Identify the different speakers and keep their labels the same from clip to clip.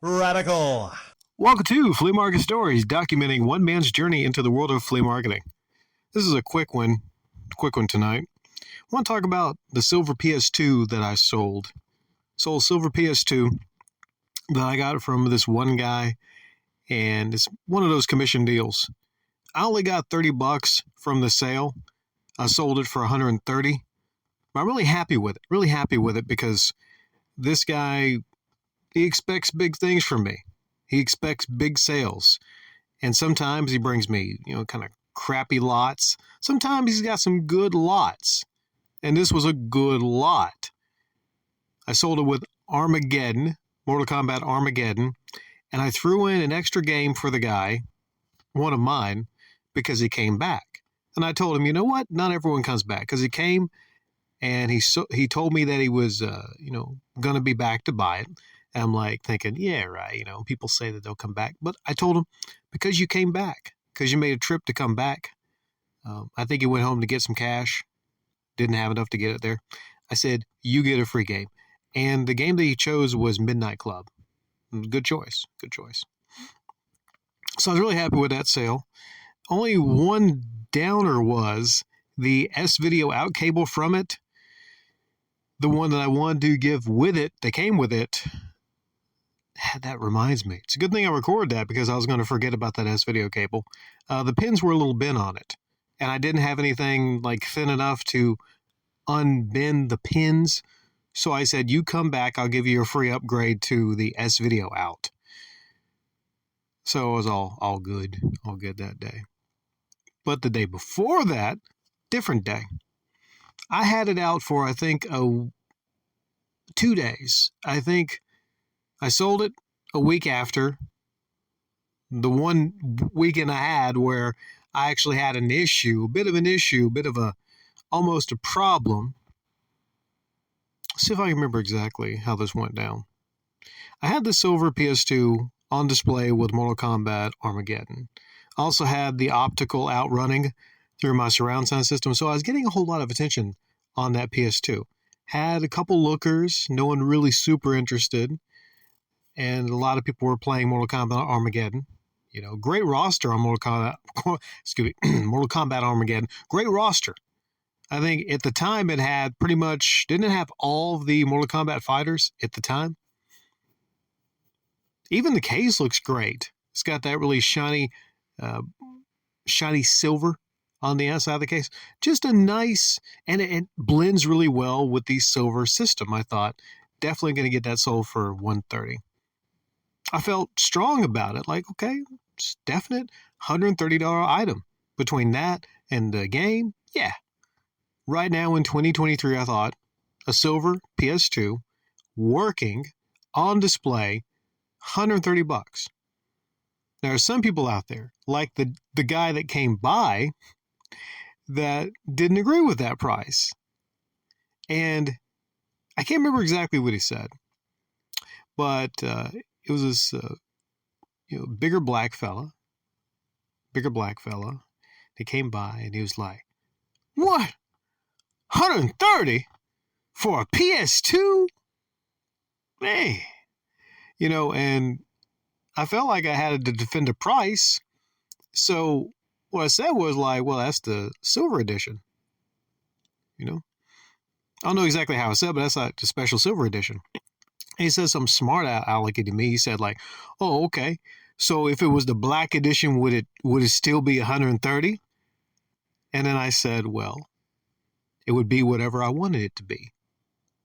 Speaker 1: Radical.
Speaker 2: Welcome to Flea Market Stories, documenting one man's journey into the world of flea marketing. This is a quick one tonight. I want to talk about the silver PS2 that I sold. Sold silver PS2 that I got from this one guy, and it's one of those commission deals. I only got $30 from the sale. I sold it for $130. But I'm really happy with it because this guy, he expects big things from me. He expects big sales. And sometimes he brings me, kind of crappy lots. Sometimes he's got some good lots. And this was a good lot. I sold it with Armageddon, Mortal Kombat Armageddon. And I threw in an extra game for the guy, one of mine, because he came back. And I told him, you know what? Not everyone comes back. Because he came and he told me that he was, going to be back to buy it. And I'm like thinking, yeah, right. People say that they'll come back. But I told him, because you came back, because you made a trip to come back. I think he went home to get some cash. Didn't have enough to get it there. I said, you get a free game. And the game that he chose was Midnight Club. Good choice. So I was really happy with that sale. Only one downer was the S-Video out cable from it. The one that I wanted to give with it, that came with it. That reminds me. It's a good thing I recorded that because I was going to forget about that S-Video cable. The pins were a little bent on it. And I didn't have anything thin enough to unbend the pins. So I said, you come back, I'll give you a free upgrade to the S-Video out. So it was all good that day. But the day before that, different day. I had it out for, I think, 2 days. I think I sold it a week after. The one weekend I had where I actually had an issue, a bit of almost a problem. Let's see if I can remember exactly how this went down. I had the silver PS2 on display with Mortal Kombat Armageddon. I also had the optical outrunning through my surround sound system, so I was getting a whole lot of attention on that PS2. Had a couple lookers, no one really super interested, and a lot of people were playing Mortal Kombat Armageddon. Great roster on Mortal Kombat Armageddon. Great roster. I think at the time it had didn't it have all of the Mortal Kombat fighters at the time? Even the case looks great. It's got that really shiny silver on the outside of the case. Just a nice, and it blends really well with the silver system. I thought definitely going to get that sold for $130. I felt strong about it. Okay, it's definite $130 item. Between that and the game, yeah. Right now in 2023, I thought a silver PS2 working on display, $130. There are some people out there, like the guy that came by, that didn't agree with that price. And I can't remember exactly what he said, but it was this bigger black fella that came by, and he was like, what? $130 for a PS2? Man. And I felt like I had to defend the price. So what I said was well, that's the silver edition. I don't know exactly how I said, but that's like the special silver edition. And he said something smart alecky to me. He said oh, okay. So if it was the black edition, would it still be $130? And then I said, well, it would be whatever I wanted it to be.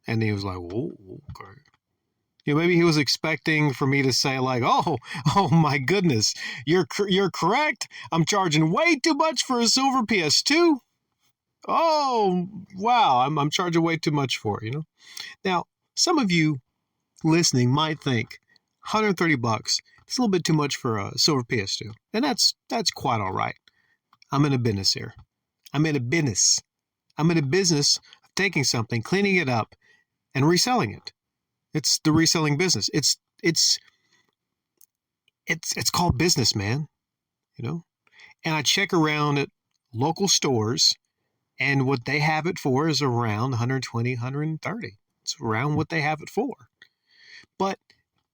Speaker 2: And he was like, whoa, okay. Maybe he was expecting for me to say oh my goodness, you're correct. I'm charging way too much for a silver PS2. Oh, wow. I'm charging way too much for it, Now, some of you listening might think $130, it's a little bit too much for a silver PS2. And that's quite all right. I'm in a business here. I'm in a business of taking something, cleaning it up, and reselling it. It's the reselling business. It's called business, man. And I check around at local stores, and what they have it for is around 120, 130. It's around what they have it for. But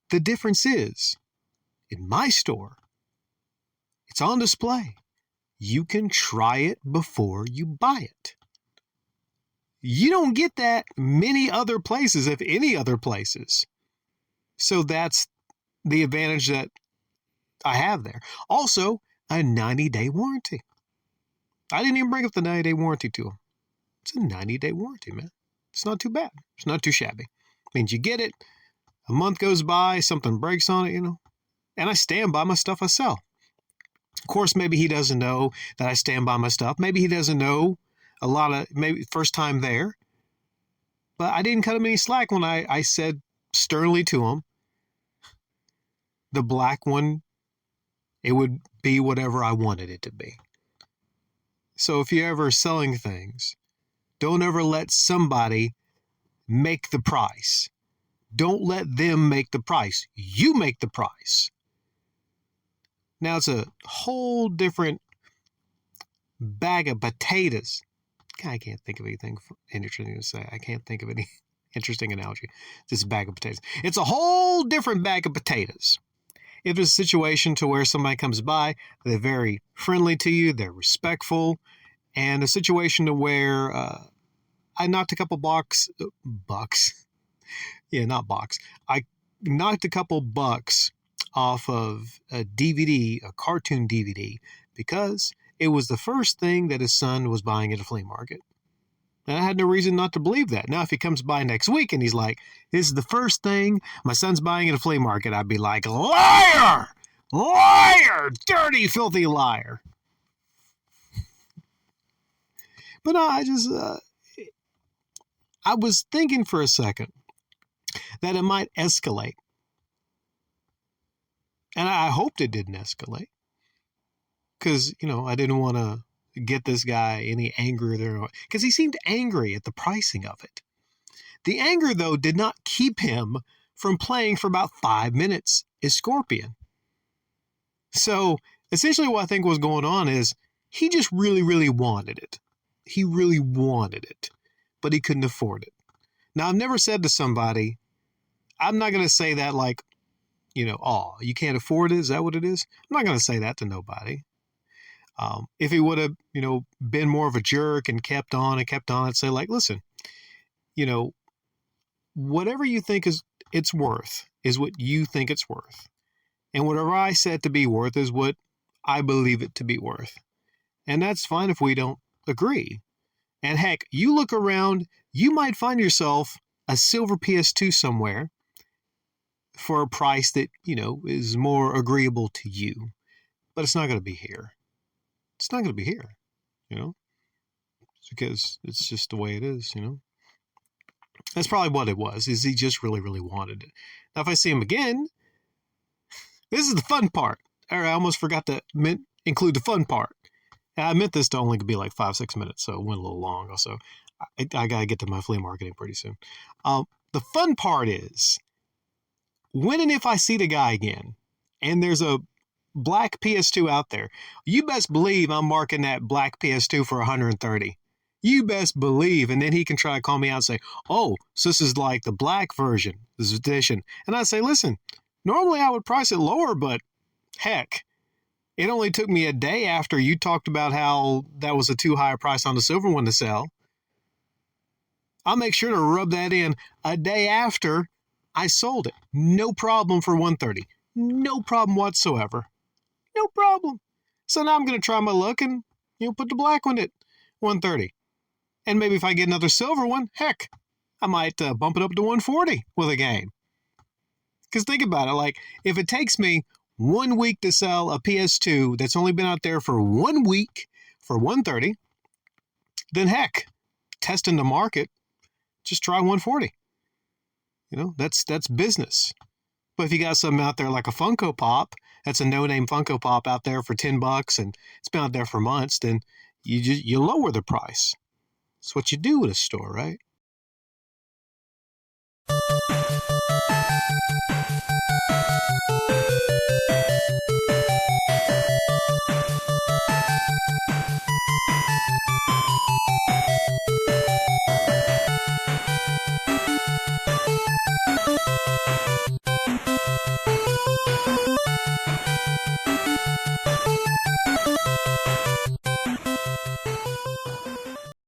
Speaker 2: The difference is, in my store, it's on display. You can try it before you buy it. You don't get that many other places, if any other places. So that's the advantage that I have there. Also, a 90-day warranty. I didn't even bring up the 90-day warranty to them. It's a 90-day warranty, man. It's not too bad. It's not too shabby. Means you get it, a month goes by, something breaks on it, and I stand by my stuff I sell. Of course, maybe he doesn't know that I stand by my stuff. Maybe he doesn't know maybe first time there. But I didn't cut him any slack when I said sternly to him, the black one, it would be whatever I wanted it to be. So if you're ever selling things, don't ever let somebody make the price. Don't let them make the price. You make the price. Now it's a whole different bag of potatoes. I can't think of anything interesting to say. I can't think of any interesting analogy. Just a bag of potatoes. It's a whole different bag of potatoes. If it's a situation to where somebody comes by, they're very friendly to you, they're respectful, and a situation to where I knocked a couple bucks. Yeah, not box. I knocked a couple bucks off of a DVD, a cartoon DVD, because it was the first thing that his son was buying at a flea market. And I had no reason not to believe that. Now, if he comes by next week and he's like, this is the first thing my son's buying at a flea market, I'd be like, liar! Liar! Dirty, filthy liar. But no, I was thinking for a second that it might escalate. And I hoped it didn't escalate. Because, I didn't want to get this guy any angrier there. Because he seemed angry at the pricing of it. The anger, though, did not keep him from playing for about 5 minutes as Scorpion. So, essentially what I think was going on is he just really, really wanted it. He really wanted it. But he couldn't afford it. Now, I've never said to somebody, I'm not going to say that like, oh, you can't afford it? Is that what it is? I'm not going to say that to nobody. If he would have, been more of a jerk and kept on, I'd say like, listen, whatever you think it's worth is what you think it's worth. And whatever I said to be worth is what I believe it to be worth. And that's fine if we don't agree. And heck, you look around, you might find yourself a silver PS2 somewhere for a price that, is more agreeable to you. But it's not going to be here. It's not going to be here, It's because it's just the way it is, That's probably what it was, is he just really, really wanted it. Now, if I see him again, this is the fun part. I almost forgot to include the fun part. I meant this to only be like 5-6 minutes, so it went a little long also. I got to get to my flea marketing pretty soon. The fun part is, when and if I see the guy again, and there's a black PS2 out there, you best believe I'm marking that black PS2 for $130. You best believe. And then he can try to call me out and say, oh, so this is like the black version, this edition. And I say, listen, normally I would price it lower, but heck, it only took me a day after you talked about how that was a too high a price on the silver one to sell. I'll make sure to rub that in a day after I sold it. No problem for $130. No problem whatsoever. No problem. So now I'm going to try my luck and, put the black one at $130. And maybe if I get another silver one, heck, I might bump it up to $140 with a game. Because think about it, like, if it takes me 1 week to sell a PS2 that's only been out there for 1 week for $130, then heck, testing the market, just try $140. That's business. But if you got something out there like a Funko Pop, that's a no-name Funko Pop out there for $10 and it's been out there for months, then you lower the price. That's what you do at a store, right?